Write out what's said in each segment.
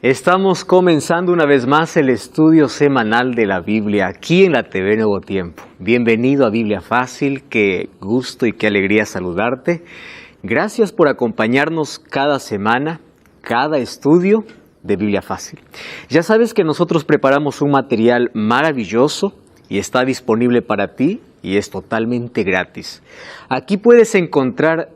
Estamos comenzando una vez más el estudio semanal de la Biblia aquí en la TV Nuevo Tiempo. Bienvenido a Biblia Fácil, qué gusto y qué alegría saludarte. Gracias por acompañarnos cada semana, cada estudio de Biblia Fácil. Ya sabes que nosotros preparamos un material maravilloso y está disponible para ti y es totalmente gratis. Aquí puedes encontrar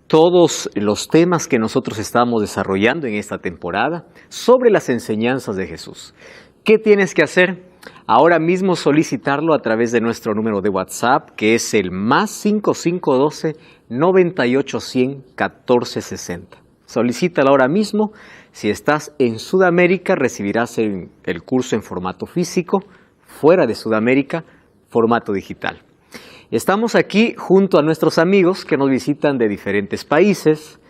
todos los temas que nosotros estamos desarrollando en esta temporada sobre las enseñanzas de Jesús. ¿Qué tienes que hacer? Ahora mismo solicitarlo a través de nuestro número de WhatsApp, que es el +5512 9810 1460. Solicítalo ahora mismo. Si estás en Sudamérica, recibirás el curso en formato físico. Fuera de Sudamérica, formato digital. Estamos aquí junto a nuestros amigos que nos visitan de diferentes países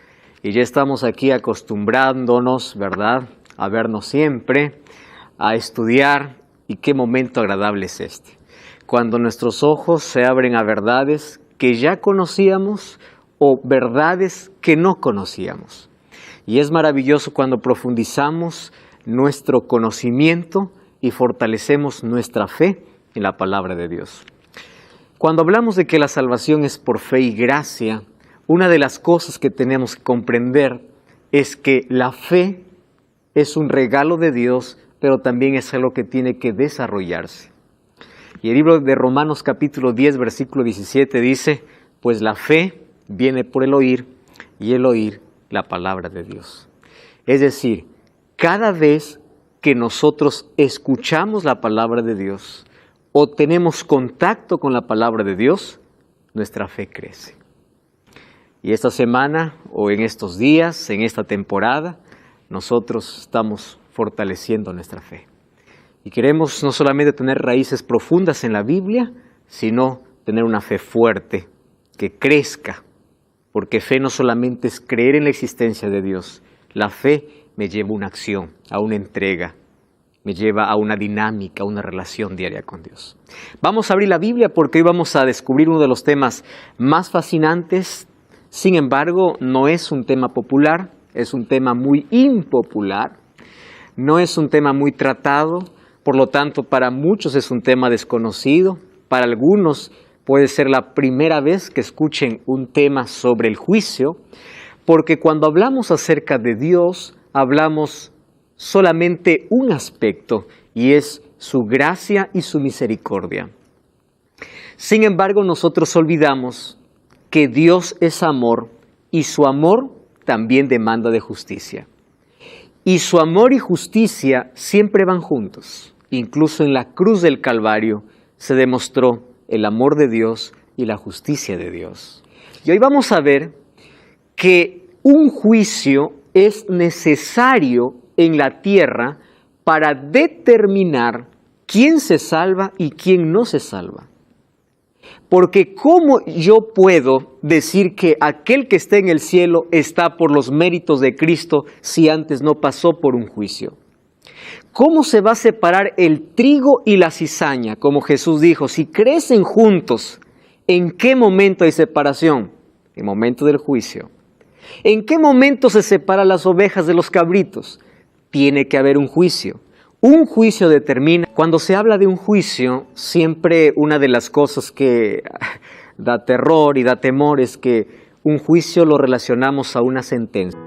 y ya estamos aquí acostumbrándonos, ¿verdad?, a vernos siempre, a estudiar, y qué momento agradable es este. Cuando nuestros ojos se abren a verdades que ya conocíamos o verdades que no conocíamos. Y es maravilloso cuando profundizamos nuestro conocimiento y fortalecemos nuestra fe en la palabra de Dios. Cuando hablamos de que la salvación es por fe y gracia, una de las cosas que tenemos que comprender es que la fe es un regalo de Dios, pero también es algo que tiene que desarrollarse. Y el libro de Romanos capítulo 10, versículo 17 dice, pues la fe viene por el oír y el oír la palabra de Dios. Es decir, cada vez que nosotros escuchamos la palabra de Dios, o tenemos contacto con la palabra de Dios, nuestra fe crece. Y esta semana, o en estos días, en esta temporada, nosotros estamos fortaleciendo nuestra fe. Y queremos no solamente tener raíces profundas en la Biblia, sino tener una fe fuerte, que crezca. Porque fe no solamente es creer en la existencia de Dios. La fe me lleva a una acción, a una entrega. Me lleva a una dinámica, a una relación diaria con Dios. Vamos a abrir la Biblia porque hoy vamos a descubrir uno de los temas más fascinantes. Sin embargo, no es un tema popular, es un tema muy impopular. No es un tema muy tratado, por lo tanto, para muchos es un tema desconocido. Para algunos puede ser la primera vez que escuchen un tema sobre el juicio, porque cuando hablamos acerca de Dios, hablamos solamente un aspecto, y es su gracia y su misericordia. Sin embargo, nosotros olvidamos que Dios es amor, y su amor también demanda de justicia. Y su amor y justicia siempre van juntos. Incluso en la cruz del Calvario se demostró el amor de Dios y la justicia de Dios. Y hoy vamos a ver que un juicio es necesario en la tierra para determinar quién se salva y quién no se salva. Porque ¿cómo yo puedo decir que aquel que está en el cielo está por los méritos de Cristo si antes no pasó por un juicio? ¿Cómo se va a separar el trigo y la cizaña? Como Jesús dijo, si crecen juntos, ¿en qué momento hay separación? En el momento del juicio. ¿En qué momento se separan las ovejas de los cabritos? Tiene que haber un juicio. Un juicio determina. Cuando se habla de un juicio, siempre una de las cosas que da terror y da temor es que un juicio lo relacionamos a una sentencia.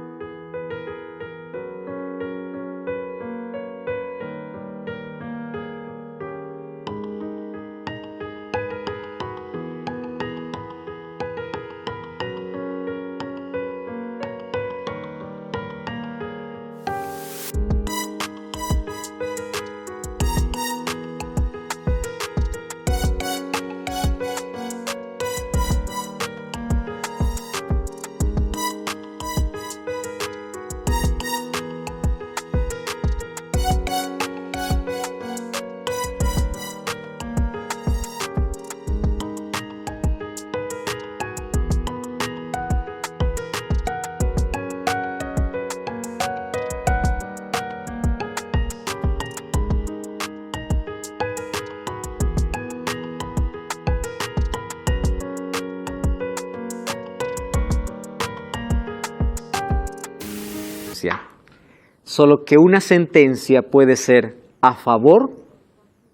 solo que una sentencia puede ser a favor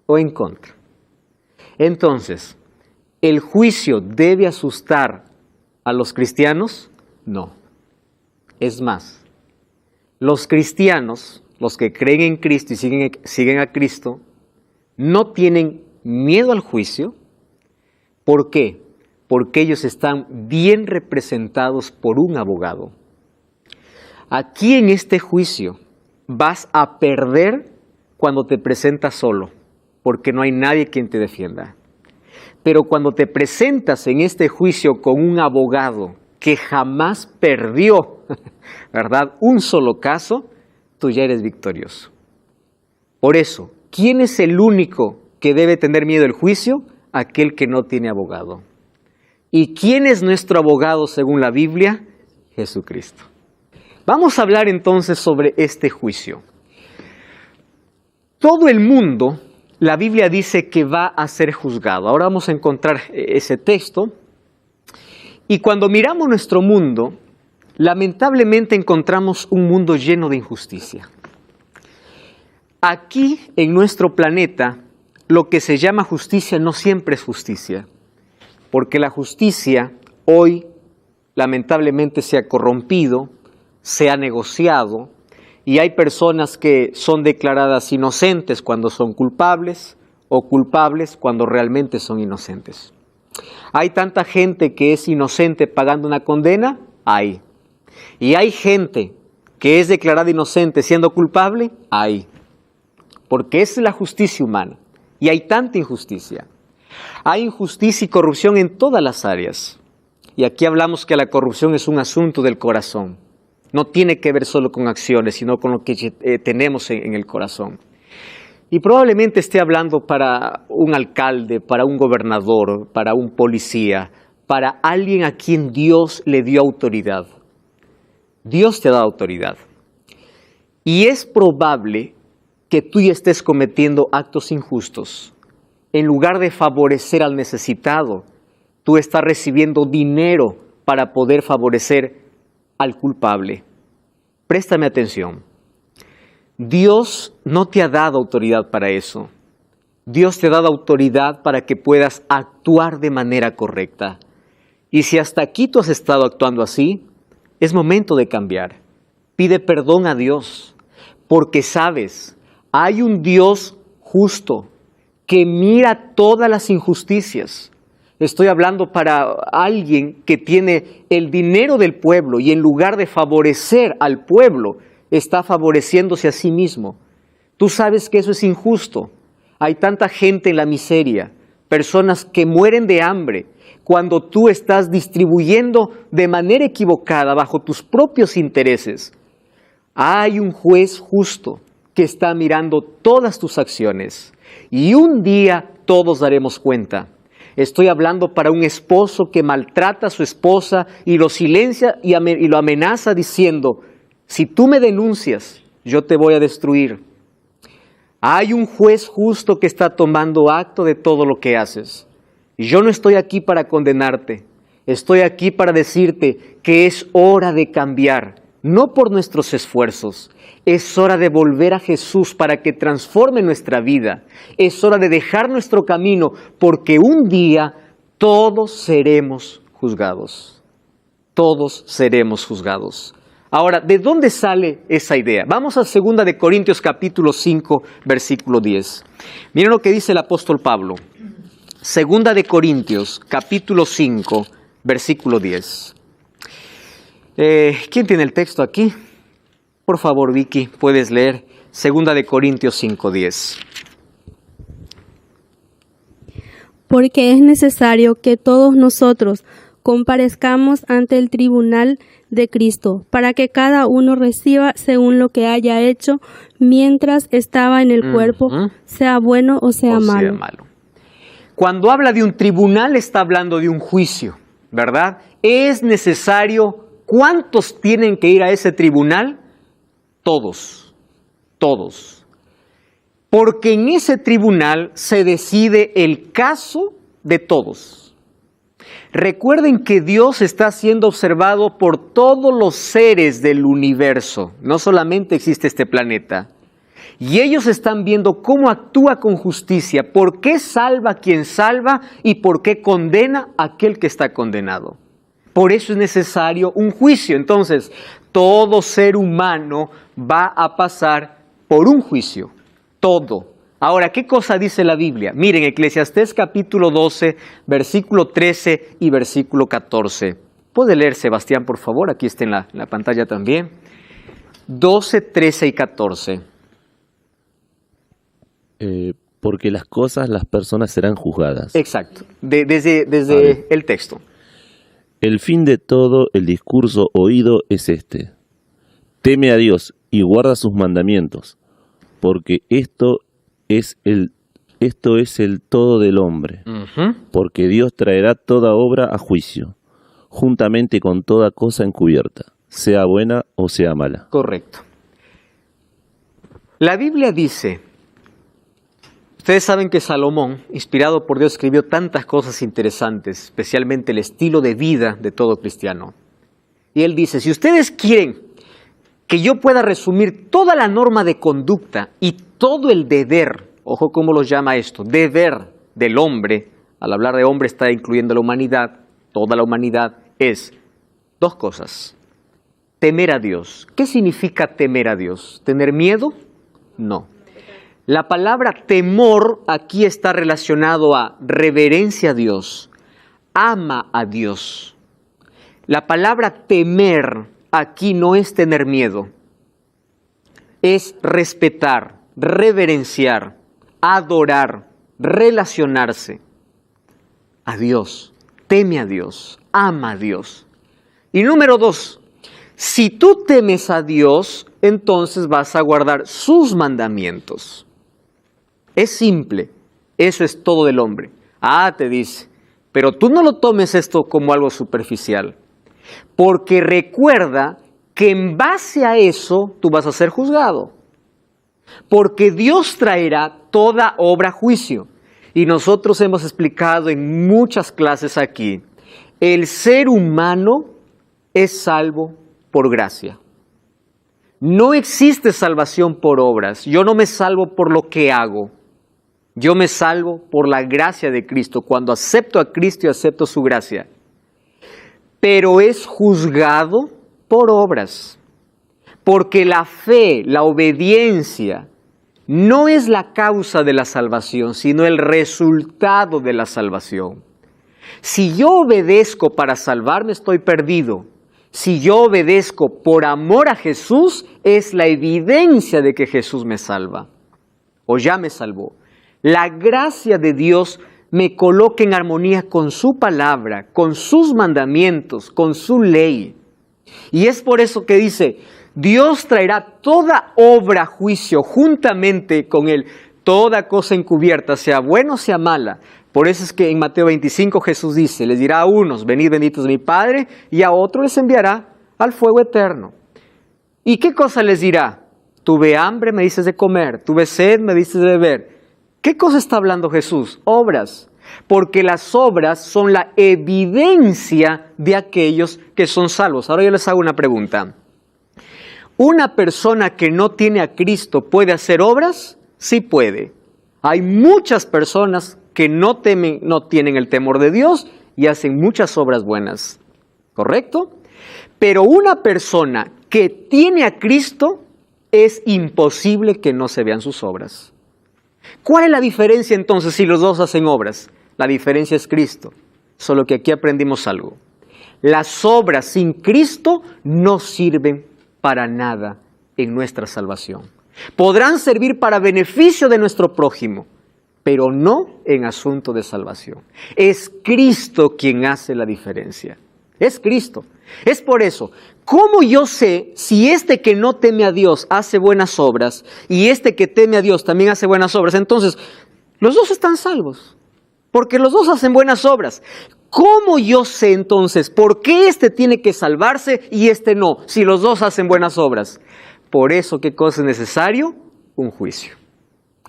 o en contra. Entonces, ¿el juicio debe asustar a los cristianos? No. Es más, los cristianos, los que creen en Cristo y siguen a Cristo, no tienen miedo al juicio. ¿Por qué? Porque ellos están bien representados por un abogado. Aquí en este juicio vas a perder cuando te presentas solo, porque no hay nadie quien te defienda. Pero cuando te presentas en este juicio con un abogado que jamás perdió, ¿verdad?, un solo caso, tú ya eres victorioso. Por eso, ¿quién es el único que debe tener miedo del juicio? Aquel que no tiene abogado. ¿Y quién es nuestro abogado según la Biblia? Jesucristo. Vamos a hablar entonces sobre este juicio. Todo el mundo, la Biblia dice que va a ser juzgado. Ahora vamos a encontrar ese texto. Y cuando miramos nuestro mundo, lamentablemente encontramos un mundo lleno de injusticia. Aquí, en nuestro planeta, lo que se llama justicia no siempre es justicia, porque la justicia hoy, lamentablemente, se ha corrompido, se ha negociado, y hay personas que son declaradas inocentes cuando son culpables, o culpables cuando realmente son inocentes. ¿Hay tanta gente que es inocente pagando una condena? Hay. ¿Y hay gente que es declarada inocente siendo culpable? Hay. Porque esa es la justicia humana. Y hay tanta injusticia. Hay injusticia y corrupción en todas las áreas. Y aquí hablamos que la corrupción es un asunto del corazón. No tiene que ver solo con acciones, sino con lo que tenemos en el corazón. Y probablemente esté hablando para un alcalde, para un gobernador, para un policía, para alguien a quien Dios le dio autoridad. Dios te ha dado autoridad. Y es probable que tú ya estés cometiendo actos injustos. En lugar de favorecer al necesitado, tú estás recibiendo dinero para poder favorecer al culpable. Préstame atención. Dios no te ha dado autoridad para eso. Dios te ha dado autoridad para que puedas actuar de manera correcta. Y si hasta aquí tú has estado actuando así, es momento de cambiar. Pide perdón a Dios, porque sabes, hay un Dios justo que mira todas las injusticias. Estoy hablando para alguien que tiene el dinero del pueblo y en lugar de favorecer al pueblo, está favoreciéndose a sí mismo. Tú sabes que eso es injusto. Hay tanta gente en la miseria, personas que mueren de hambre, cuando tú estás distribuyendo de manera equivocada bajo tus propios intereses. Hay un juez justo que está mirando todas tus acciones y un día todos daremos cuenta. Estoy hablando para un esposo que maltrata a su esposa y lo silencia y lo amenaza diciendo, si tú me denuncias, yo te voy a destruir. Hay un juez justo que está tomando acto de todo lo que haces. Y yo no estoy aquí para condenarte, estoy aquí para decirte que es hora de cambiar, no por nuestros esfuerzos. Es hora de volver a Jesús para que transforme nuestra vida. Es hora de dejar nuestro camino porque un día todos seremos juzgados. Todos seremos juzgados. Ahora, ¿de dónde sale esa idea? Vamos a 2 de Corintios capítulo 5, versículo 10. Miren lo que dice el apóstol Pablo. 2 de Corintios capítulo 5, versículo 10. ¿Quién tiene el texto aquí? Por favor, Vicky, puedes leer 2 de Corintios 5, 10. Porque es necesario que todos nosotros comparezcamos ante el tribunal de Cristo, para que cada uno reciba según lo que haya hecho mientras estaba en el cuerpo, sea bueno o sea malo. Cuando habla de un tribunal, está hablando de un juicio, ¿verdad? Es necesario. ¿Cuántos tienen que ir a ese tribunal? Todos, todos. Porque en ese tribunal se decide el caso de todos. Recuerden que Dios está siendo observado por todos los seres del universo. No solamente existe este planeta. Y ellos están viendo cómo actúa con justicia, por qué salva a quien salva y por qué condena a aquel que está condenado. Por eso es necesario un juicio. Entonces, todo ser humano va a pasar por un juicio. Todo. Ahora, ¿qué cosa dice la Biblia? Miren, Eclesiastés capítulo 12, versículo 13 y versículo 14. ¿Puede leer, Sebastián, por favor? Aquí está en la pantalla también. 12, 13 y 14. Porque las personas serán juzgadas. Exacto, desde el texto. El fin de todo el discurso oído es este: teme a Dios y guarda sus mandamientos, porque esto es el todo del hombre. Porque Dios traerá toda obra a juicio, juntamente con toda cosa encubierta, sea buena o sea mala. Correcto. La Biblia dice, ustedes saben que Salomón, inspirado por Dios, escribió tantas cosas interesantes, especialmente el estilo de vida de todo cristiano. Y él dice, si ustedes quieren que yo pueda resumir toda la norma de conducta y todo el deber, ojo cómo lo llama esto, deber del hombre, al hablar de hombre está incluyendo la humanidad, toda la humanidad, es dos cosas. Temer a Dios. ¿Qué significa temer a Dios? ¿Tener miedo? No. La palabra temor aquí está relacionado a reverencia a Dios, ama a Dios. La palabra temer aquí no es tener miedo, es respetar, reverenciar, adorar, relacionarse a Dios, teme a Dios, ama a Dios. Y número 2, si tú temes a Dios, entonces vas a guardar sus mandamientos. Es simple, eso es todo del hombre. Te dice, pero tú no lo tomes esto como algo superficial, porque recuerda que en base a eso tú vas a ser juzgado, porque Dios traerá toda obra a juicio. Y nosotros hemos explicado en muchas clases aquí, el ser humano es salvo por gracia. No existe salvación por obras. Yo no me salvo por lo que hago. Yo me salvo por la gracia de Cristo, cuando acepto a Cristo y acepto su gracia. Pero es juzgado por obras, porque la fe, la obediencia, no es la causa de la salvación, sino el resultado de la salvación. Si yo obedezco para salvarme, estoy perdido. Si yo obedezco por amor a Jesús, es la evidencia de que Jesús me salva, o ya me salvó. La gracia de Dios me coloca en armonía con su palabra, con sus mandamientos, con su ley. Y es por eso que dice, Dios traerá toda obra a juicio juntamente con él, toda cosa encubierta, sea buena o sea mala. Por eso es que en Mateo 25 Jesús dice, les dirá a unos, venid benditos de mi Padre, y a otros les enviará al fuego eterno. ¿Y qué cosa les dirá? Tuve hambre, me dices de comer, tuve sed, me dices de beber. ¿Qué cosa está hablando Jesús? Obras. Porque las obras son la evidencia de aquellos que son salvos. Ahora yo les hago una pregunta. ¿Una persona que no tiene a Cristo puede hacer obras? Sí puede. Hay muchas personas que no tienen el temor de Dios y hacen muchas obras buenas. ¿Correcto? Pero una persona que tiene a Cristo, es imposible que no se vean sus obras. ¿Cuál es la diferencia entonces si los dos hacen obras? La diferencia es Cristo. Solo que aquí aprendimos algo. Las obras sin Cristo no sirven para nada en nuestra salvación. Podrán servir para beneficio de nuestro prójimo, pero no en asunto de salvación. Es Cristo quien hace la diferencia. Es Cristo. Es por eso, ¿cómo yo sé si este que no teme a Dios hace buenas obras y este que teme a Dios también hace buenas obras? Entonces, los dos están salvos, porque los dos hacen buenas obras. ¿Cómo yo sé entonces por qué este tiene que salvarse y este no, si los dos hacen buenas obras? Por eso, ¿qué cosa es necesario? Un juicio.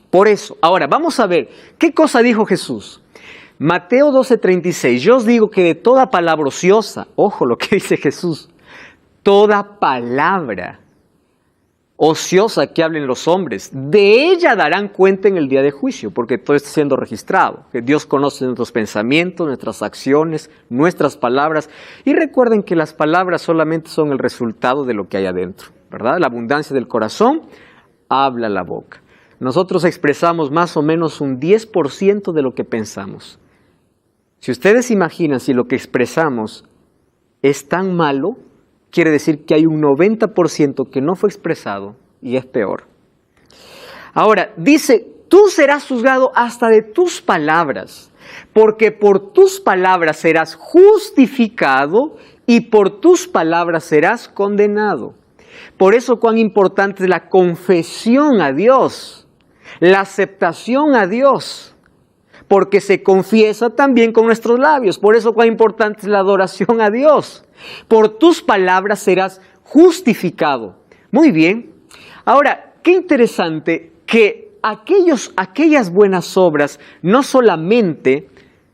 Por eso. Ahora, vamos a ver, ¿qué cosa dijo Jesús? Mateo 12:36, yo os digo que de toda palabra ociosa, ojo lo que dice Jesús, toda palabra ociosa que hablen los hombres, de ella darán cuenta en el día de juicio, porque todo está siendo registrado, que Dios conoce nuestros pensamientos, nuestras acciones, nuestras palabras, y recuerden que las palabras solamente son el resultado de lo que hay adentro, ¿verdad? La abundancia del corazón habla la boca. Nosotros expresamos más o menos un 10% de lo que pensamos. Si ustedes imaginan si lo que expresamos es tan malo, quiere decir que hay un 90% que no fue expresado y es peor. Ahora, dice, tú serás juzgado hasta de tus palabras, porque por tus palabras serás justificado y por tus palabras serás condenado. Por eso cuán importante es la confesión a Dios, la aceptación a Dios, porque se confiesa también con nuestros labios. Por eso cuán importante es la adoración a Dios. Por tus palabras serás justificado. Muy bien. Ahora, qué interesante que aquellas buenas obras no solamente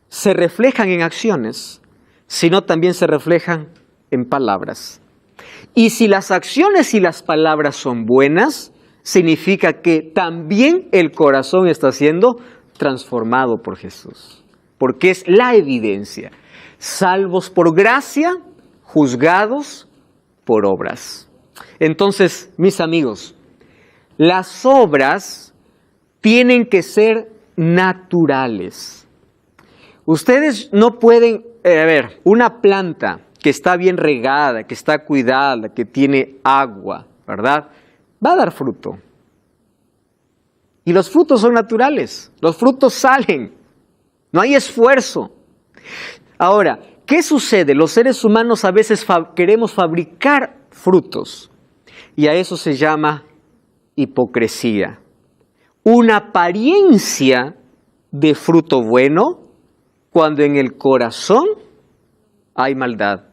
se reflejan en acciones, sino también se reflejan en palabras. Y si las acciones y las palabras son buenas, significa que también el corazón está siendo transformado por Jesús, porque es la evidencia. Salvos por gracia, juzgados por obras. Entonces, mis amigos, las obras tienen que ser naturales. Ustedes no pueden, una planta que está bien regada, que está cuidada, que tiene agua, ¿verdad? Va a dar fruto. Y los frutos son naturales, los frutos salen, no hay esfuerzo. Ahora, ¿qué sucede? Los seres humanos a veces queremos fabricar frutos y a eso se llama hipocresía. Una apariencia de fruto bueno cuando en el corazón hay maldad.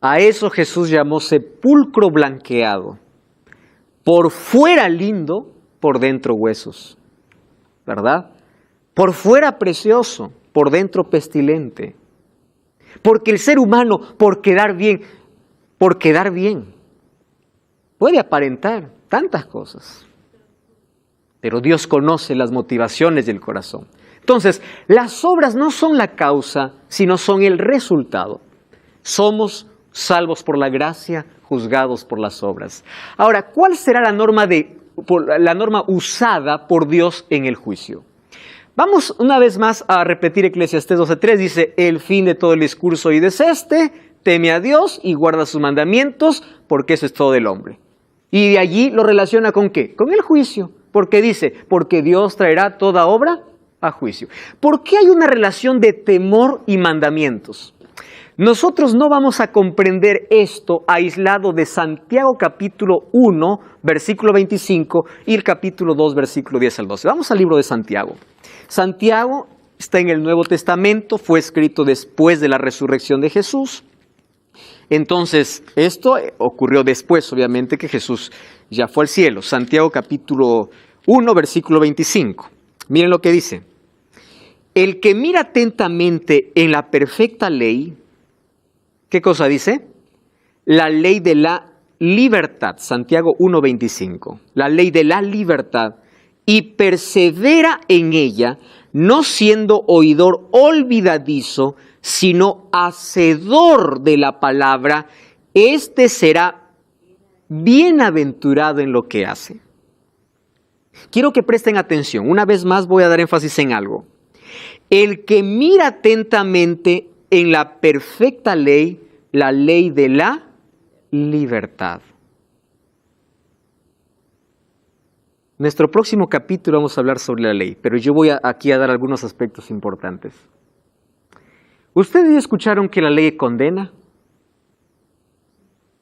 A eso Jesús llamó sepulcro blanqueado. Por fuera lindo, por dentro huesos, ¿verdad? Por fuera precioso, por dentro pestilente. Porque el ser humano, por quedar bien, puede aparentar tantas cosas. Pero Dios conoce las motivaciones del corazón. Entonces, las obras no son la causa, sino son el resultado. Somos salvos por la gracia, juzgados por las obras. Ahora, ¿cuál será la norma usada por Dios en el juicio? Vamos una vez más a repetir Eclesiastés 12:3, dice, el fin de todo el discurso oído es este, teme a Dios y guarda sus mandamientos, porque eso es todo del hombre. Y de allí lo relaciona ¿con qué? Con el juicio, porque dice, porque Dios traerá toda obra a juicio. ¿Por qué hay una relación de temor y mandamientos? Nosotros no vamos a comprender esto aislado de Santiago capítulo 1, versículo 25 y el capítulo 2, versículo 10 al 12. Vamos al libro de Santiago. Santiago está en el Nuevo Testamento, fue escrito después de la resurrección de Jesús. Entonces, esto ocurrió después, obviamente, que Jesús ya fue al cielo. Santiago capítulo 1, versículo 25. Miren lo que dice. El que mira atentamente en la perfecta ley, ¿qué cosa dice? La ley de la libertad, Santiago 1:25, la ley de la libertad, y persevera en ella, no siendo oidor olvidadizo, sino hacedor de la palabra, éste será bienaventurado en lo que hace. Quiero que presten atención, una vez más voy a dar énfasis en algo. El que mira atentamente en la perfecta ley, la ley de la libertad. Nuestro próximo capítulo vamos a hablar sobre la ley, pero yo voy aquí a dar algunos aspectos importantes. ¿Ustedes escucharon que la ley condena?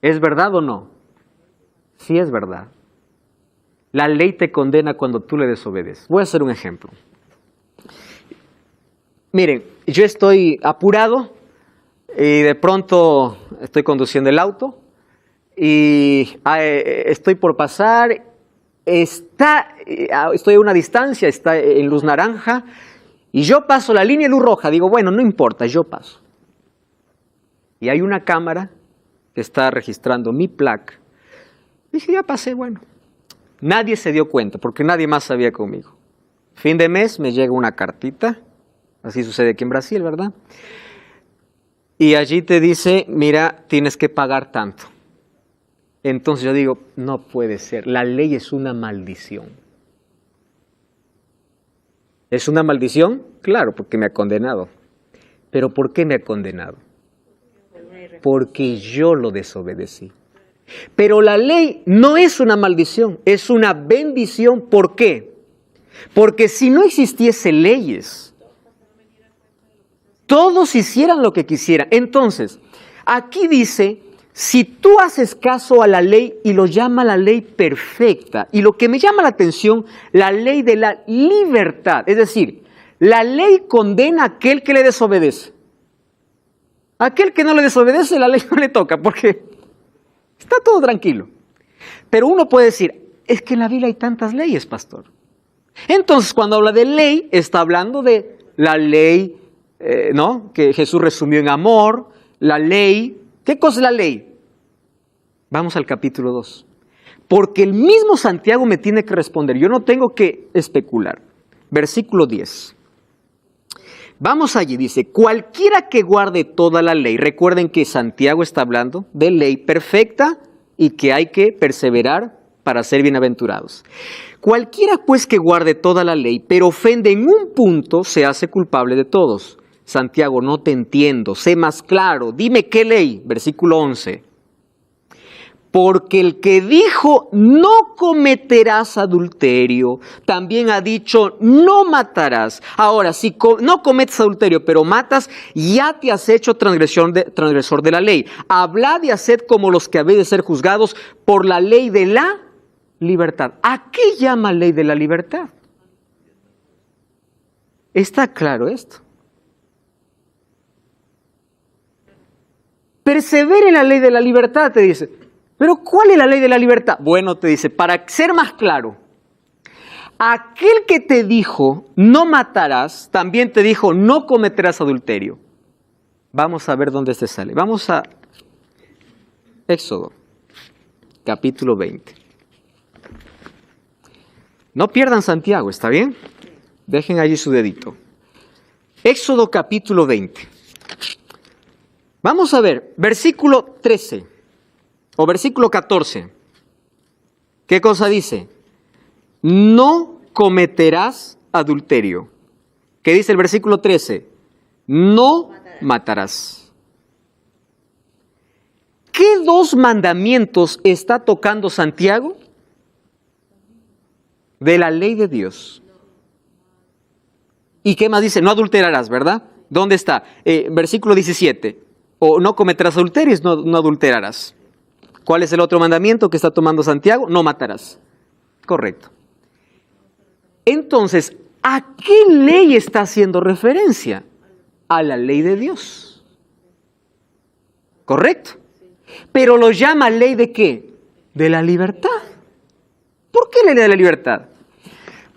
¿Es verdad o no? Sí es verdad. La ley te condena cuando tú le desobedeces. Voy a hacer un ejemplo. Miren, yo estoy apurado y de pronto estoy conduciendo el auto y estoy por pasar, estoy a una distancia, está en luz naranja y yo paso la línea de luz roja, digo, bueno, no importa, yo paso. Y hay una cámara que está registrando mi placa. Dije, ya pasé, bueno. Nadie se dio cuenta, porque nadie más sabía conmigo. Fin de mes me llega una cartita, así sucede aquí en Brasil, ¿verdad? Y allí te dice, mira, tienes que pagar tanto. Entonces yo digo, no puede ser, la ley es una maldición. ¿Es una maldición? Claro, porque me ha condenado. ¿Pero por qué me ha condenado? Porque yo lo desobedecí. Pero la ley no es una maldición, es una bendición. ¿Por qué? Porque si no existiese leyes, todos hicieran lo que quisieran. Entonces, aquí dice, si tú haces caso a la ley y lo llama la ley perfecta, y lo que me llama la atención, la ley de la libertad, es decir, la ley condena a aquel que le desobedece. Aquel que no le desobedece, la ley no le toca, porque está todo tranquilo. Pero uno puede decir, es que en la Biblia hay tantas leyes, pastor. Entonces, cuando habla de ley, está hablando de la ley, ¿no? Que Jesús resumió en amor, la ley. ¿Qué cosa es la ley? Vamos al capítulo 2. Porque el mismo Santiago me tiene que responder, yo no tengo que especular. Versículo 10. Vamos allí, dice, cualquiera que guarde toda la ley, recuerden que Santiago está hablando de ley perfecta y que hay que perseverar para ser bienaventurados. Cualquiera pues que guarde toda la ley, pero ofende en un punto, se hace culpable de todos. Santiago, no te entiendo, sé más claro, dime qué ley, versículo 11. Porque el que dijo, no cometerás adulterio, también ha dicho, no matarás. Ahora, si no cometes adulterio, pero matas, ya te has hecho transgresor de la ley. Hablad y haced como los que habéis de ser juzgados por la ley de la libertad. ¿A qué llama ley de la libertad? ¿Está claro esto? Persevera en la ley de la libertad, te dice. ¿Pero cuál es la ley de la libertad? Bueno, te dice, para ser más claro, aquel que te dijo, no matarás, también te dijo, no cometerás adulterio. Vamos a ver dónde se sale. Vamos a Éxodo, capítulo 20. No pierdan Santiago, ¿está bien? Dejen allí su dedito. Éxodo, capítulo 20. Vamos a ver, versículo 13. O versículo 14, ¿qué cosa dice? No cometerás adulterio. ¿Qué dice el versículo 13? No matarás. ¿Qué dos mandamientos está tocando Santiago? De la ley de Dios. ¿Y qué más dice? No adulterarás, ¿verdad? ¿Dónde está? Versículo 17. O no cometerás adulterio, no adulterarás. ¿Cuál es el otro mandamiento que está tomando Santiago? No matarás. Correcto. Entonces, ¿a qué ley está haciendo referencia? A la ley de Dios. ¿Correcto? Pero lo llama ley de ¿qué? De la libertad. ¿Por qué ley de la libertad?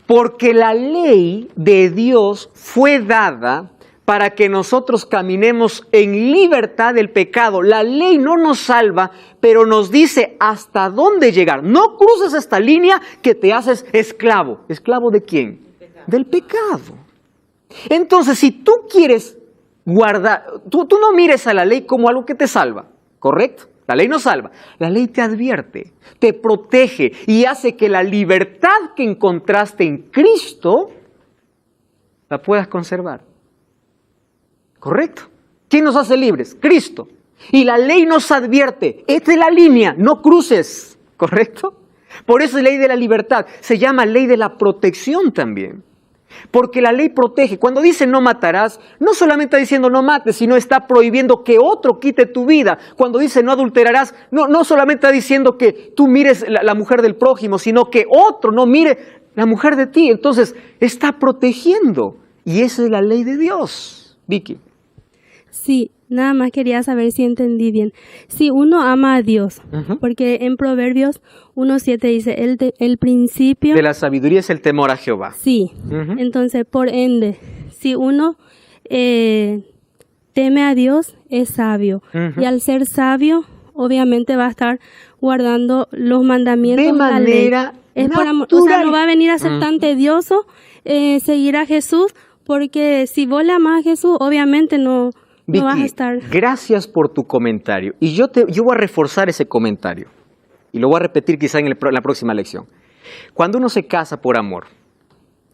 Porque la ley de Dios fue dada para que nosotros caminemos en libertad del pecado. La ley no nos salva, pero nos dice hasta dónde llegar. No cruces esta línea que te haces esclavo. ¿Esclavo de quién? Del pecado. Entonces, si tú quieres guardar, tú no mires a la ley como algo que te salva, ¿correcto? La ley no salva. La ley te advierte, te protege y hace que la libertad que encontraste en Cristo la puedas conservar. ¿Correcto? ¿Quién nos hace libres? Cristo. Y la ley nos advierte, esta es la línea, no cruces. ¿Correcto? Por eso es ley de la libertad. Se llama ley de la protección también. Porque la ley protege. Cuando dice no matarás, no solamente está diciendo no mates, sino está prohibiendo que otro quite tu vida. Cuando dice no adulterarás, no solamente está diciendo que tú mires la mujer del prójimo, sino que otro no mire la mujer de ti. Entonces, está protegiendo. Y esa es la ley de Dios. Vicky. Sí, nada más quería saber si entendí bien. Si uno ama a Dios, porque en Proverbios 1:7 dice, el principio de la sabiduría es el temor a Jehová. Sí, entonces por ende, si uno teme a Dios, es sabio. Y al ser sabio, obviamente va a estar guardando los mandamientos de la ley. manera Es por amor, natural. o sea, no va a venir a ser tan tedioso seguir a Jesús, porque si vos le amás a Jesús, obviamente no Vicky, vas a estar. Gracias por tu comentario. Y yo voy a reforzar ese comentario. Y lo voy a repetir quizá en la próxima lección. Cuando uno se casa por amor,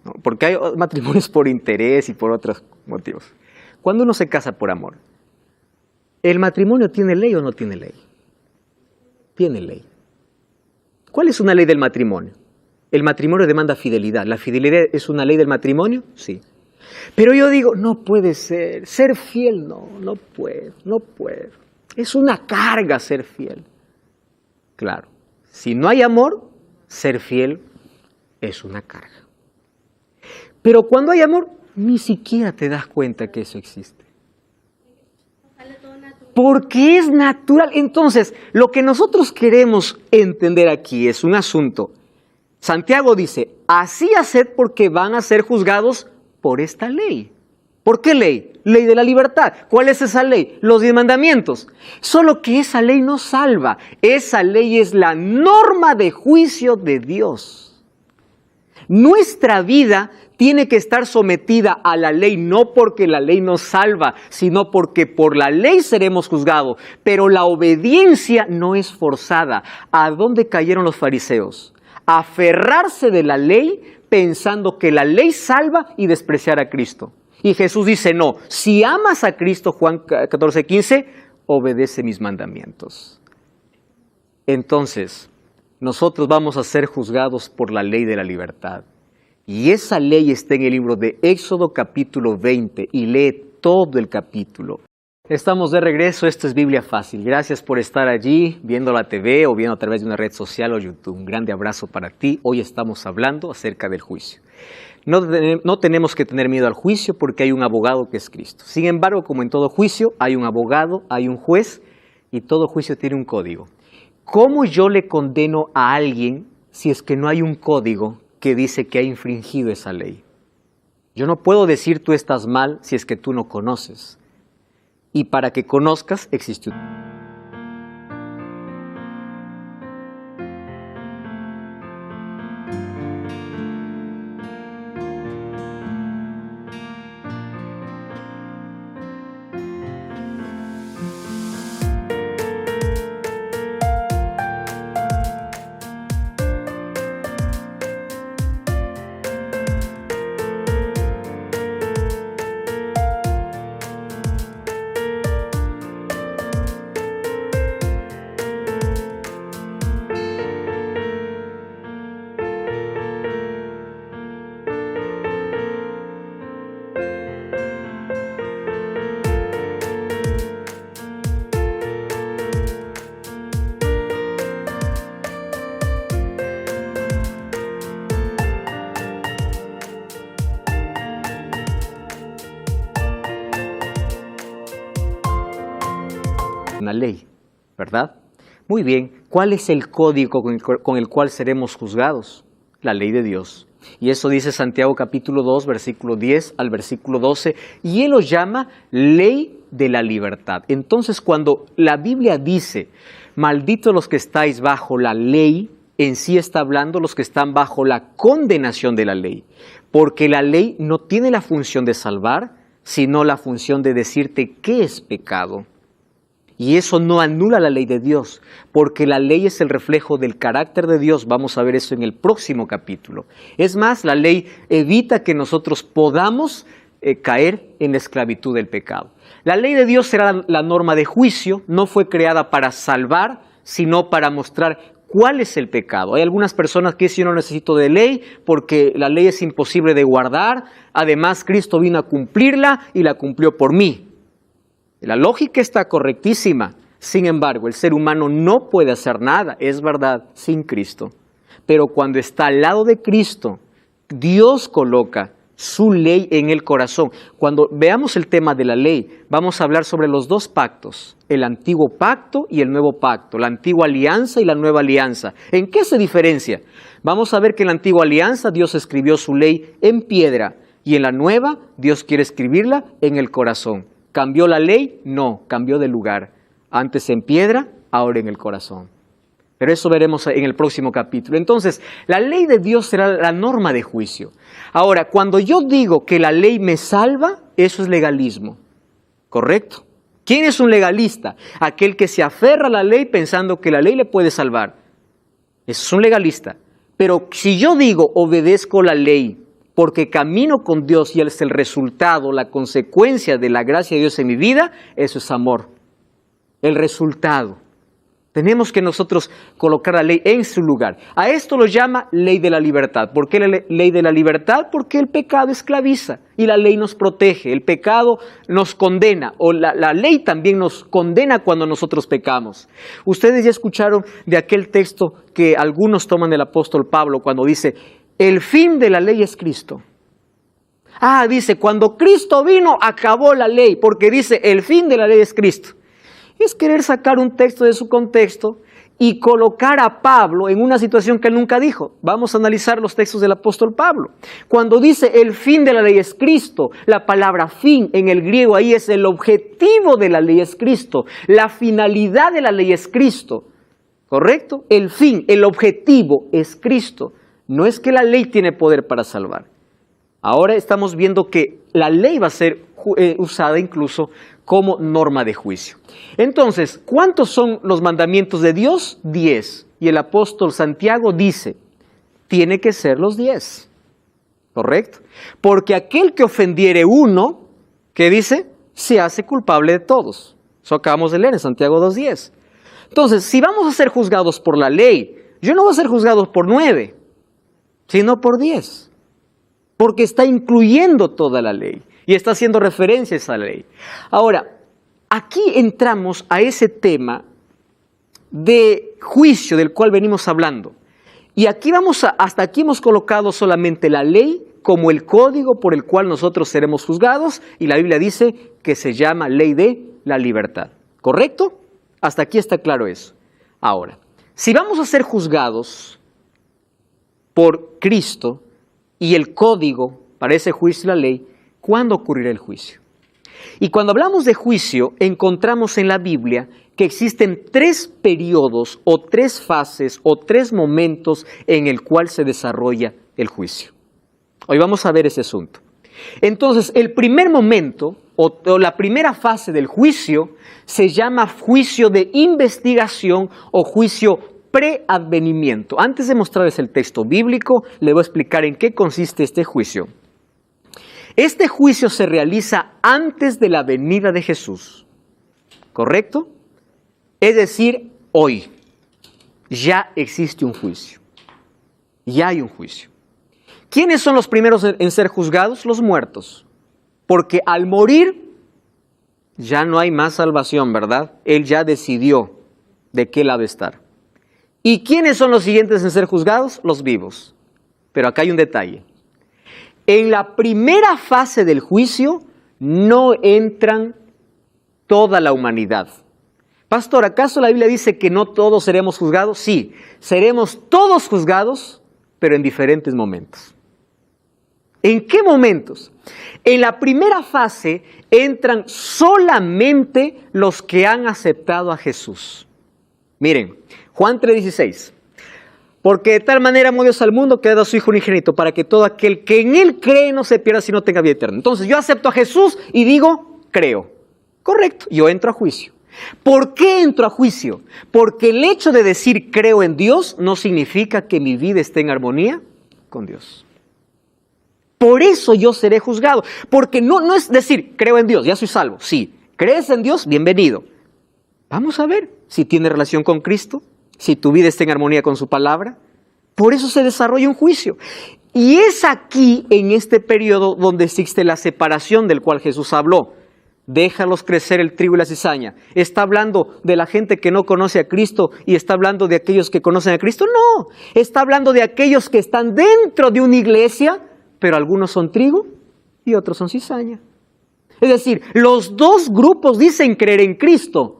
¿no? Porque hay matrimonios por interés y por otros motivos. Cuando uno se casa por amor, ¿el matrimonio tiene ley o no tiene ley? Tiene ley. ¿Cuál es una ley del matrimonio? El matrimonio demanda fidelidad. ¿La fidelidad es una ley del matrimonio? Sí. Pero yo digo, no puede ser fiel no puedo. Es una carga ser fiel. Claro, si no hay amor, ser fiel es una carga. Pero cuando hay amor, ni siquiera te das cuenta que eso existe. Porque es natural. Entonces, lo que nosotros queremos entender aquí es un asunto. Santiago dice, así haced porque van a ser juzgados por esta ley. ¿Por qué ley? Ley de la libertad. ¿Cuál es esa ley? Los 10 mandamientos. Solo que esa ley no salva. Esa ley es la norma de juicio de Dios. Nuestra vida tiene que estar sometida a la ley, no porque la ley nos salva, sino porque por la ley seremos juzgados. Pero la obediencia no es forzada. ¿A dónde cayeron los fariseos? A aferrarse de la ley pensando que la ley salva y despreciar a Cristo. Y Jesús dice, no, si amas a Cristo, Juan 14:15, obedece mis mandamientos. Entonces, nosotros vamos a ser juzgados por la ley de la libertad. Y esa ley está en el libro de Éxodo capítulo 20 y lee todo el capítulo. Estamos de regreso, esto es Biblia Fácil. Gracias por estar allí, viendo la TV o viendo a través de una red social o YouTube. Un grande abrazo para ti. Hoy estamos hablando acerca del juicio. No tenemos que tener miedo al juicio porque hay un abogado que es Cristo. Sin embargo, como en todo juicio, hay un abogado, hay un juez y todo juicio tiene un código. ¿Cómo yo le condeno a alguien si es que no hay un código que dice que ha infringido esa ley? Yo no puedo decir tú estás mal si es que tú no conoces. Y para que conozcas, existe un... una ley, ¿verdad? Muy bien, ¿cuál es el código con el cual seremos juzgados? La ley de Dios. Y eso dice Santiago capítulo 2, versículo 10 al versículo 12, y él lo llama ley de la libertad. Entonces, cuando la Biblia dice, malditos los que estáis bajo la ley, en sí está hablando los que están bajo la condenación de la ley, porque la ley no tiene la función de salvar, sino la función de decirte qué es pecado. Y eso no anula la ley de Dios, porque la ley es el reflejo del carácter de Dios. Vamos a ver eso en el próximo capítulo. Es más, la ley evita que nosotros podamos caer en la esclavitud del pecado. La ley de Dios será la norma de juicio, no fue creada para salvar, sino para mostrar cuál es el pecado. Hay algunas personas que dicen, yo no necesito de ley porque la ley es imposible de guardar. Además, Cristo vino a cumplirla y la cumplió por mí. La lógica está correctísima. Sin embargo, el ser humano no puede hacer nada, es verdad, sin Cristo. Pero cuando está al lado de Cristo, Dios coloca su ley en el corazón. Cuando veamos el tema de la ley, vamos a hablar sobre los dos pactos, el antiguo pacto y el nuevo pacto, la antigua alianza y la nueva alianza. ¿En qué se diferencia? Vamos a ver que en la antigua alianza Dios escribió su ley en piedra Y en la nueva, Dios quiere escribirla en el corazón. ¿Cambió la ley? No, cambió de lugar. Antes en piedra, ahora en el corazón. Pero eso veremos en el próximo capítulo. Entonces, la ley de Dios será la norma de juicio. Ahora, cuando yo digo que la ley me salva, eso es legalismo. ¿Correcto? ¿Quién es un legalista? Aquel que se aferra a la ley pensando que la ley le puede salvar. Eso es un legalista. Pero si yo digo obedezco la ley porque camino con Dios y es el resultado, la consecuencia de la gracia de Dios en mi vida, eso es amor. El resultado. Tenemos que nosotros colocar la ley en su lugar. A esto lo llama ley de la libertad. ¿Por qué la ley de la libertad? Porque el pecado esclaviza y la ley nos protege. El pecado nos condena o la ley también nos condena cuando nosotros pecamos. Ustedes ya escucharon de aquel texto que algunos toman del apóstol Pablo cuando dice, el fin de la ley es Cristo. Dice, cuando Cristo vino acabó la ley, porque dice, el fin de la ley es Cristo. Es querer sacar un texto de su contexto y colocar a Pablo en una situación que él nunca dijo. Vamos a analizar los textos del apóstol Pablo. Cuando dice el fin de la ley es Cristo, la palabra fin en el griego ahí es el objetivo de la ley es Cristo. La finalidad de la ley es Cristo. ¿Correcto? El fin, el objetivo es Cristo. No es que la ley tiene poder para salvar. Ahora estamos viendo que la ley va a ser usada incluso como norma de juicio. Entonces, ¿cuántos son los mandamientos de Dios? 10. Y el apóstol Santiago dice, tiene que ser los 10. ¿Correcto? Porque aquel que ofendiere uno, ¿qué dice? Se hace culpable de todos. Eso acabamos de leer en Santiago 2:10. Entonces, si vamos a ser juzgados por la ley, yo no voy a ser juzgado por 9, sino por 10. Porque está incluyendo toda la ley. Y está haciendo referencia a esa ley. Ahora, aquí entramos a ese tema de juicio del cual venimos hablando. Y aquí hasta aquí hemos colocado solamente la ley como el código por el cual nosotros seremos juzgados. Y la Biblia dice que se llama ley de la libertad. ¿Correcto? Hasta aquí está claro eso. Ahora, si vamos a ser juzgados por Cristo y el código para ese juicio y la ley, ¿cuándo ocurrirá el juicio? Y cuando hablamos de juicio, encontramos en la Biblia que existen 3 periodos o 3 fases o 3 momentos en el cual se desarrolla el juicio. Hoy vamos a ver ese asunto. Entonces, el primer momento o la primera fase del juicio se llama juicio de investigación o juicio preadvenimiento. Antes de mostrarles el texto bíblico, les voy a explicar en qué consiste este juicio. Este juicio se realiza antes de la venida de Jesús, ¿correcto? Es decir, hoy ya existe un juicio, ya hay un juicio. ¿Quiénes son los primeros en ser juzgados? Los muertos, porque al morir ya no hay más salvación, ¿verdad? Él ya decidió de qué lado estar. ¿Y quiénes son los siguientes en ser juzgados? Los vivos. Pero acá hay un detalle. En la primera fase del juicio no entran toda la humanidad. Pastor, ¿acaso la Biblia dice que no todos seremos juzgados? Sí, seremos todos juzgados, pero en diferentes momentos. ¿En qué momentos? En la primera fase entran solamente los que han aceptado a Jesús. Miren, Juan 3:16. Porque de tal manera amó Dios al mundo que ha dado a su Hijo unigénito para que todo aquel que en Él cree no se pierda sino tenga vida eterna. Entonces yo acepto a Jesús y digo, creo. Correcto, yo entro a juicio. ¿Por qué entro a juicio? Porque el hecho de decir creo en Dios no significa que mi vida esté en armonía con Dios. Por eso yo seré juzgado. Porque no es decir creo en Dios, ya soy salvo. Sí, ¿crees en Dios? Bienvenido. Vamos a ver si tiene relación con Cristo. Si tu vida está en armonía con su palabra. Por eso se desarrolla un juicio. Y es aquí, en este periodo, donde existe la separación del cual Jesús habló. Déjalos crecer el trigo y la cizaña. ¿Está hablando de la gente que no conoce a Cristo y está hablando de aquellos que conocen a Cristo? No, está hablando de aquellos que están dentro de una iglesia, pero algunos son trigo y otros son cizaña. Es decir, los dos grupos dicen creer en Cristo.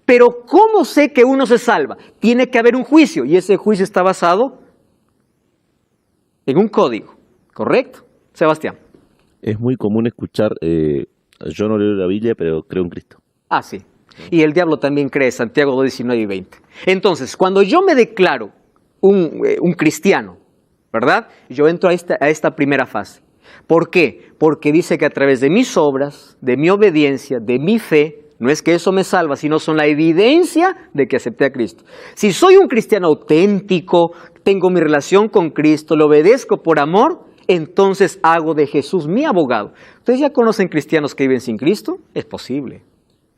Pero ¿cómo sé que uno se salva? Tiene que haber un juicio y ese juicio está basado en un código, ¿correcto? Sebastián. Es muy común escuchar, yo no leo la Biblia, pero creo en Cristo. Ah, sí. Y el diablo también cree, Santiago 2, 19 y 20. Entonces, cuando yo me declaro un cristiano, ¿verdad? Yo entro a esta primera fase. ¿Por qué? Porque dice que a través de mis obras, de mi obediencia, de mi fe, no es que eso me salva, sino son la evidencia de que acepté a Cristo. Si soy un cristiano auténtico, tengo mi relación con Cristo, le obedezco por amor, entonces hago de Jesús mi abogado. ¿Ustedes ya conocen cristianos que viven sin Cristo? Es posible.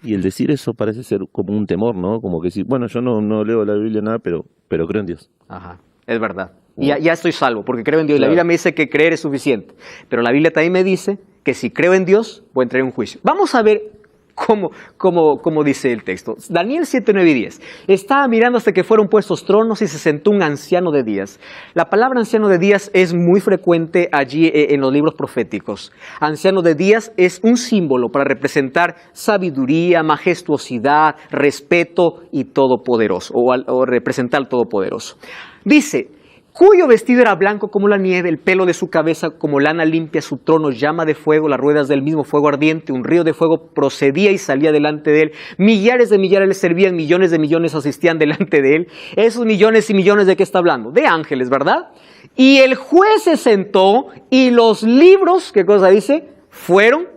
Y el decir eso parece ser como un temor, ¿no? Como que decir, bueno, yo no leo la Biblia nada, pero creo en Dios. Ajá, es verdad. Y ya estoy salvo, porque creo en Dios. Claro. La Biblia me dice que creer es suficiente. Pero la Biblia también me dice que si creo en Dios, voy a entrar en un juicio. Vamos a ver cómo dice el texto. Daniel 7, 9 y 10. Estaba mirando hasta que fueron puestos tronos y se sentó un anciano de días. La palabra anciano de días es muy frecuente allí en los libros proféticos. Anciano de días es un símbolo para representar sabiduría, majestuosidad, respeto y todopoderoso, o representar al todopoderoso. Dice, cuyo vestido era blanco como la nieve, el pelo de su cabeza como lana limpia, su trono llama de fuego, las ruedas del mismo fuego ardiente, un río de fuego procedía y salía delante de él, millares de millares le servían, millones de millones asistían delante de él. Esos millones y millones, ¿de qué está hablando? De ángeles, ¿verdad? Y el juez se sentó y los libros, ¿qué cosa dice? Fueron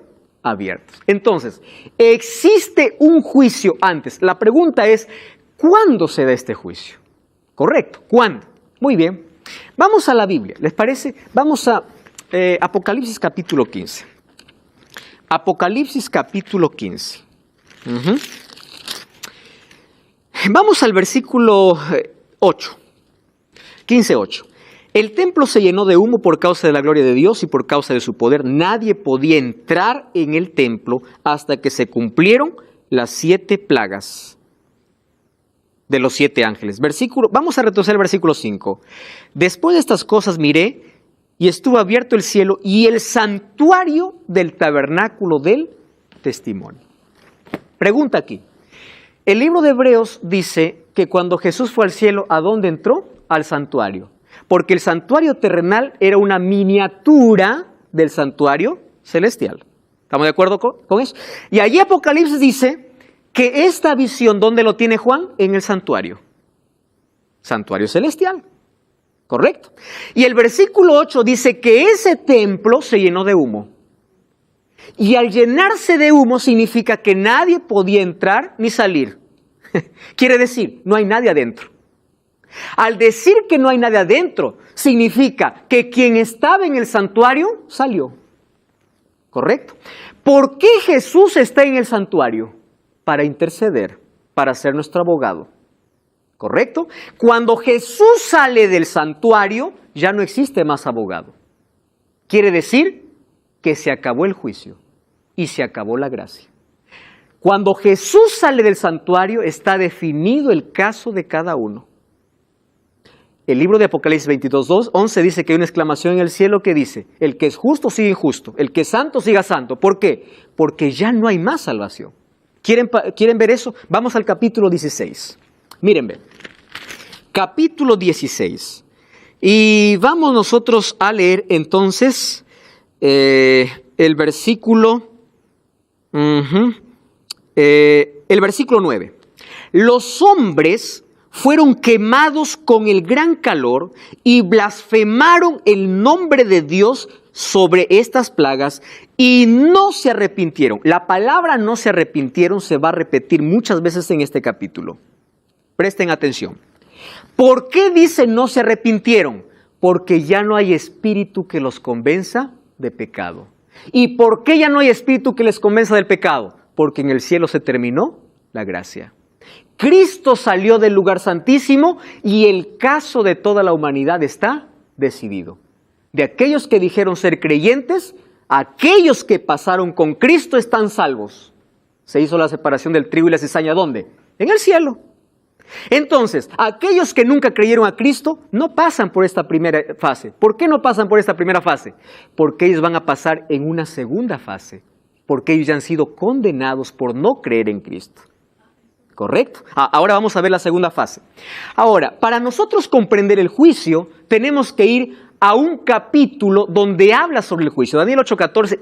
abiertos. Entonces, existe un juicio antes. La pregunta es, ¿cuándo se da este juicio? Correcto, ¿cuándo? Muy bien, vamos a la Biblia, ¿les parece? Vamos a Apocalipsis capítulo 15. Apocalipsis capítulo 15. Vamos al versículo 8, 15:8. El templo se llenó de humo por causa de la gloria de Dios y por causa de su poder. Nadie podía entrar en el templo hasta que se cumplieron las 7 plagas de los 7 ángeles. Vamos a retroceder al versículo 5. Después de estas cosas miré y estuvo abierto el cielo y el santuario del tabernáculo del testimonio. Pregunta aquí. El libro de Hebreos dice que cuando Jesús fue al cielo, ¿a dónde entró? Al santuario. Porque el santuario terrenal era una miniatura del santuario celestial. ¿Estamos de acuerdo con eso? Y allí Apocalipsis dice que esta visión, ¿dónde lo tiene Juan? En el santuario. Santuario celestial. Correcto. Y el versículo 8 dice que ese templo se llenó de humo. Y al llenarse de humo significa que nadie podía entrar ni salir. Quiere decir, no hay nadie adentro. Al decir que no hay nadie adentro, significa que quien estaba en el santuario salió. ¿Correcto? ¿Por qué Jesús está en el santuario? Para interceder, para ser nuestro abogado. ¿Correcto? Cuando Jesús sale del santuario, ya no existe más abogado. Quiere decir que se acabó el juicio y se acabó la gracia. Cuando Jesús sale del santuario, está definido el caso de cada uno. El libro de Apocalipsis 22:11 dice que hay una exclamación en el cielo que dice, el que es justo siga injusto, el que es santo siga santo. ¿Por qué? Porque ya no hay más salvación. ¿Quieren ver eso? Vamos al capítulo 16. Miren, ven. Capítulo 16. Y vamos nosotros a leer entonces el versículo 9. Los hombres fueron quemados con el gran calor y blasfemaron el nombre de Dios sobre estas plagas y no se arrepintieron. La palabra no se arrepintieron se va a repetir muchas veces en este capítulo. Presten atención. ¿Por qué dice no se arrepintieron? Porque ya no hay espíritu que los convenza de pecado. ¿Y por qué ya no hay espíritu que les convenza del pecado? Porque en el cielo se terminó la gracia. Cristo salió del lugar santísimo y el caso de toda la humanidad está decidido. De aquellos que dijeron ser creyentes, aquellos que pasaron con Cristo están salvos. Se hizo la separación del trigo y la cizaña, ¿dónde? En el cielo. Entonces, aquellos que nunca creyeron a Cristo no pasan por esta primera fase. ¿Por qué no pasan por esta primera fase? Porque ellos van a pasar en una segunda fase. Porque ellos ya han sido condenados por no creer en Cristo. ¿Correcto? Ahora vamos a ver la segunda fase. Ahora, para nosotros comprender el juicio, tenemos que ir a un capítulo donde habla sobre el juicio. Daniel 8:14.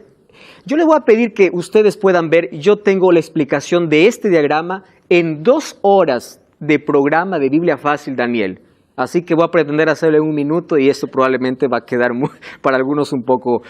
Yo les voy a pedir que ustedes puedan ver, yo tengo la explicación de este diagrama en 2 horas de programa de Biblia Fácil, Daniel. Así que voy a pretender hacerlo en 1 minuto y esto probablemente va a quedar para algunos un poco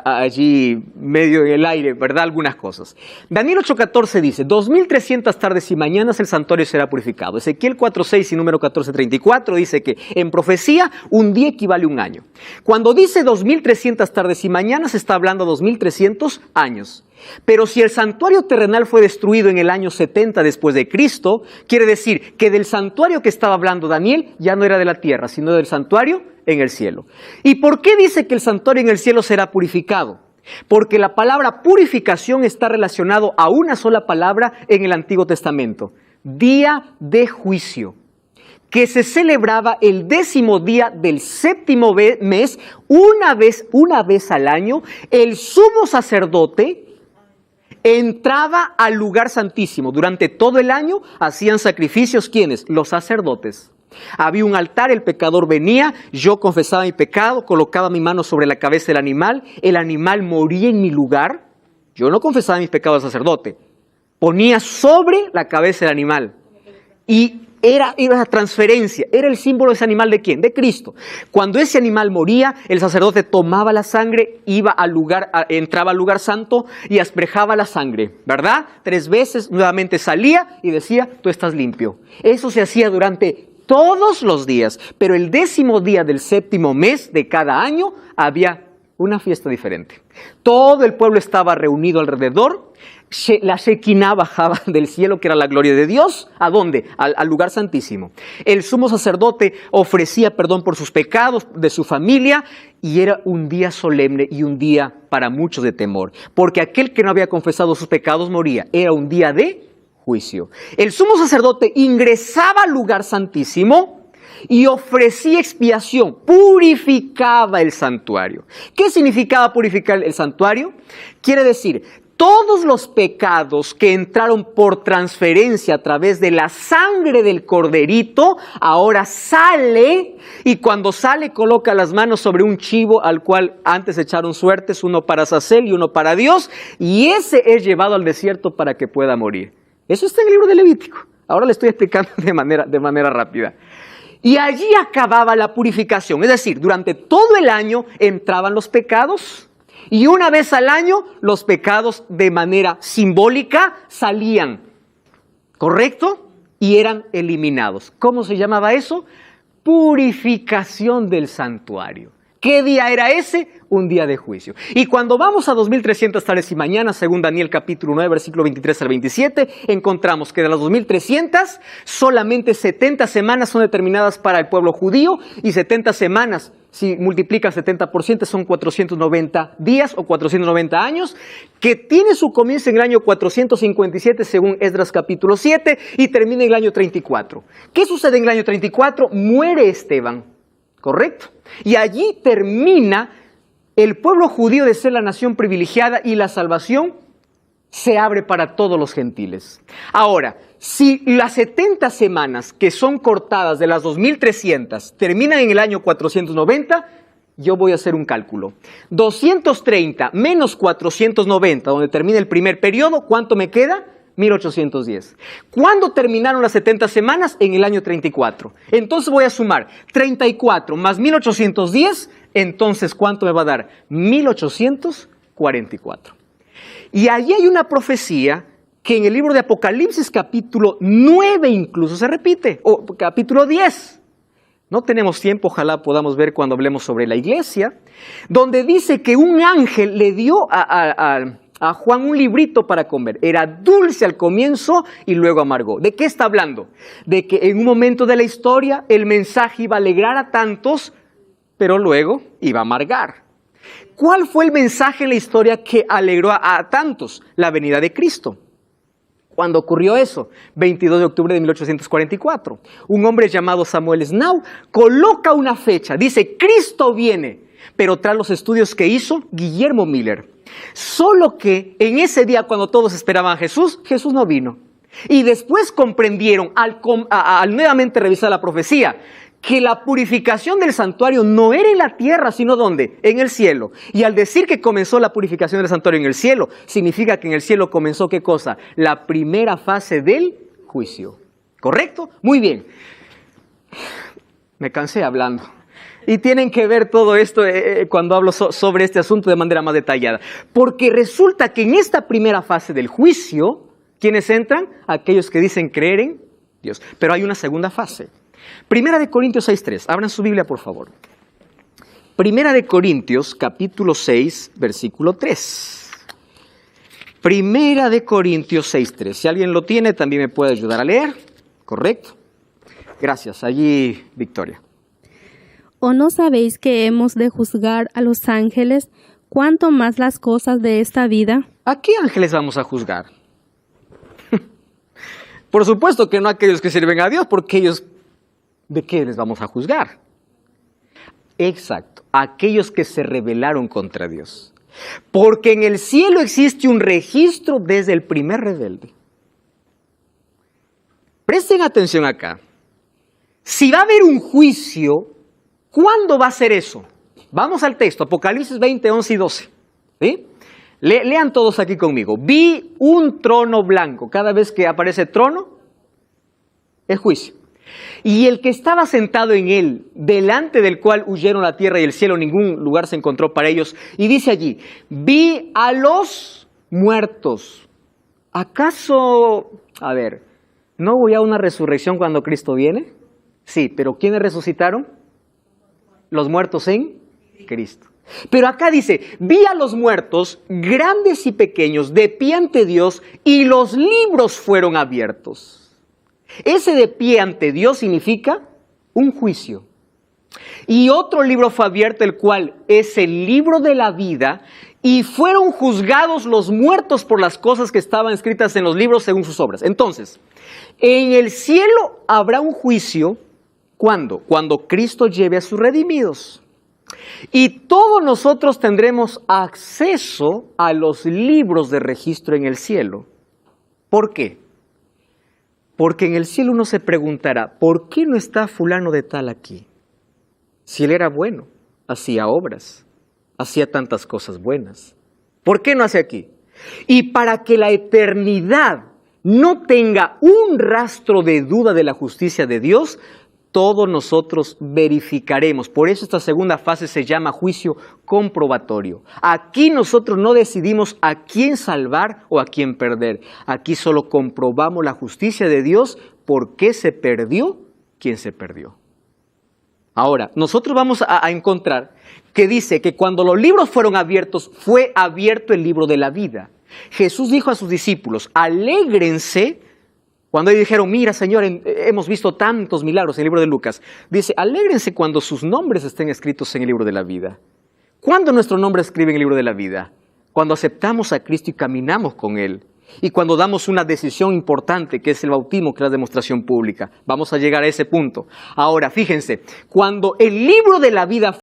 allí medio en el aire, ¿verdad? Algunas cosas. Daniel 8:14 dice, 2300 tardes y mañanas el santuario será purificado. Ezequiel 4:6 y número 14:34 dice que en profecía un día equivale a un año. Cuando dice 2300 tardes y mañanas está hablando 2300 años. Pero si el santuario terrenal fue destruido en el año 70 después de Cristo, quiere decir que del santuario que estaba hablando Daniel ya no era de la tierra, sino del santuario en el cielo. ¿Y por qué dice que el santuario en el cielo será purificado? Porque la palabra purificación está relacionado a una sola palabra en el Antiguo Testamento, día de juicio, que se celebraba el 10º día del 7º mes, una vez al año. El sumo sacerdote entraba al lugar santísimo. Durante todo el año hacían sacrificios, ¿quiénes? Los sacerdotes. Había un altar, el pecador venía, yo confesaba mi pecado, colocaba mi mano sobre la cabeza del animal, el animal moría en mi lugar. Yo no confesaba mis pecados al sacerdote, ponía sobre la cabeza del animal. Y era la transferencia, era el símbolo de ese animal ¿de quién? De Cristo. Cuando ese animal moría, el sacerdote tomaba la sangre, entraba al lugar santo y asperjaba la sangre, ¿verdad? 3 veces, nuevamente salía y decía, tú estás limpio. Eso se hacía durante todos los días, pero el 10º día del 7º mes de cada año había una fiesta diferente. Todo el pueblo estaba reunido alrededor. La Shekinah bajaba del cielo, que era la gloria de Dios. ¿A dónde? Al lugar santísimo. El sumo sacerdote ofrecía perdón por sus pecados, de su familia, y era un día solemne y un día para muchos de temor, porque aquel que no había confesado sus pecados moría. Era un día de juicio. El sumo sacerdote ingresaba al lugar santísimo y ofrecía expiación, purificaba el santuario. ¿Qué significaba purificar el santuario? Quiere decir, todos los pecados que entraron por transferencia a través de la sangre del corderito, ahora sale, y cuando sale coloca las manos sobre un chivo al cual antes echaron suertes, uno para Azazel y uno para Dios, y ese es llevado al desierto para que pueda morir. Eso está en el libro de Levítico. Ahora le estoy explicando de manera rápida. Y allí acababa la purificación, es decir, durante todo el año entraban los pecados y una vez al año los pecados de manera simbólica salían, ¿correcto? Y eran eliminados. ¿Cómo se llamaba eso? Purificación del santuario. ¿Qué día era ese? Un día de juicio. Y cuando vamos a 2300 tardes y mañanas, según Daniel capítulo 9, versículo 23 al 27, encontramos que de las 2300, solamente 70 semanas son determinadas para el pueblo judío, y 70 semanas, si multiplica 70%, son 490 días o 490 años, que tiene su comienzo en el año 457, según Esdras capítulo 7, y termina en el año 34. ¿Qué sucede en el año 34? Muere Esteban, ¿correcto? Y allí termina el pueblo judío de ser la nación privilegiada y la salvación se abre para todos los gentiles. Ahora, si las 70 semanas que son cortadas de las 2300 terminan en el año 490, yo voy a hacer un cálculo. 230 menos 490, donde termina el primer periodo, ¿cuánto me queda? 1810. ¿Cuándo terminaron las 70 semanas? En el año 34. Entonces voy a sumar 34 más 1810, entonces ¿cuánto me va a dar? 1844. Y allí hay una profecía que en el libro de Apocalipsis capítulo 9 incluso se repite, o capítulo 10. No tenemos tiempo, ojalá podamos ver cuando hablemos sobre la iglesia, donde dice que un ángel le dio a Juan un librito para comer. Era dulce al comienzo y luego amargó. ¿De qué está hablando? De que en un momento de la historia el mensaje iba a alegrar a tantos, pero luego iba a amargar. ¿Cuál fue el mensaje en la historia que alegró a tantos? La venida de Cristo. ¿Cuándo ocurrió eso? 22 de octubre de 1844. Un hombre llamado Samuel Snow coloca una fecha. Dice, Cristo viene. Pero tras los estudios que hizo Guillermo Miller. Solo que en ese día, cuando todos esperaban a Jesús, Jesús no vino. Y después comprendieron, al nuevamente revisar la profecía, que la purificación del santuario no era en la tierra, sino ¿dónde? En el cielo. Y al decir que comenzó la purificación del santuario en el cielo, significa que en el cielo comenzó ¿qué cosa? La primera fase del juicio. ¿Correcto? Muy bien. Me cansé hablando. Y tienen que ver todo esto cuando hablo sobre este asunto de manera más detallada. Porque resulta que en esta primera fase del juicio, ¿quiénes entran? Aquellos que dicen creer en Dios. Pero hay una segunda fase. Primera de Corintios 6:3. Abran su Biblia, por favor. Primera de Corintios, capítulo 6, versículo 3. Primera de Corintios 6:3. Si alguien lo tiene, también me puede ayudar a leer. ¿Correcto? Gracias. Allí, Victoria. ¿O no sabéis que hemos de juzgar a los ángeles, cuanto más las cosas de esta vida? ¿A qué ángeles vamos a juzgar? Por supuesto que no a aquellos que sirven a Dios, porque ellos, ¿de qué les vamos a juzgar? Exacto, a aquellos que se rebelaron contra Dios. Porque en el cielo existe un registro desde el primer rebelde. Presten atención acá. Si va a haber un juicio, ¿cuándo va a ser eso? Vamos al texto, Apocalipsis 20, 11 y 12. ¿Sí? Lean todos aquí conmigo. Vi un trono blanco. Cada vez que aparece trono, es juicio. Y el que estaba sentado en él, delante del cual huyeron la tierra y el cielo, ningún lugar se encontró para ellos. Y dice allí, vi a los muertos. ¿Acaso, no voy a una resurrección cuando Cristo viene? Sí, pero ¿quiénes resucitaron? Los muertos en Cristo. Pero acá dice, vi a los muertos, grandes y pequeños, de pie ante Dios, y los libros fueron abiertos. Ese de pie ante Dios significa un juicio. Y otro libro fue abierto, el cual es el libro de la vida, y fueron juzgados los muertos por las cosas que estaban escritas en los libros según sus obras. Entonces, en el cielo habrá un juicio. ¿Cuándo? Cuando Cristo lleve a sus redimidos. Y todos nosotros tendremos acceso a los libros de registro en el cielo. ¿Por qué? Porque en el cielo uno se preguntará, ¿por qué no está fulano de tal aquí? Si él era bueno, hacía obras, hacía tantas cosas buenas. ¿Por qué no hace aquí? Y para que la eternidad no tenga un rastro de duda de la justicia de Dios, todos nosotros verificaremos. Por eso esta segunda fase se llama juicio comprobatorio. Aquí nosotros no decidimos a quién salvar o a quién perder. Aquí solo comprobamos la justicia de Dios, por qué se perdió quien se perdió. Ahora, nosotros vamos a encontrar que dice que cuando los libros fueron abiertos, fue abierto el libro de la vida. Jesús dijo a sus discípulos, alégrense. Cuando ellos dijeron, mira Señor, hemos visto tantos milagros en el libro de Lucas. Dice, alégrense cuando sus nombres estén escritos en el libro de la vida. ¿Cuándo nuestro nombre escribe en el libro de la vida? Cuando aceptamos a Cristo y caminamos con Él. Y cuando damos una decisión importante, que es el bautismo, que es la demostración pública. Vamos a llegar a ese punto. Ahora, fíjense, cuando el libro de la vida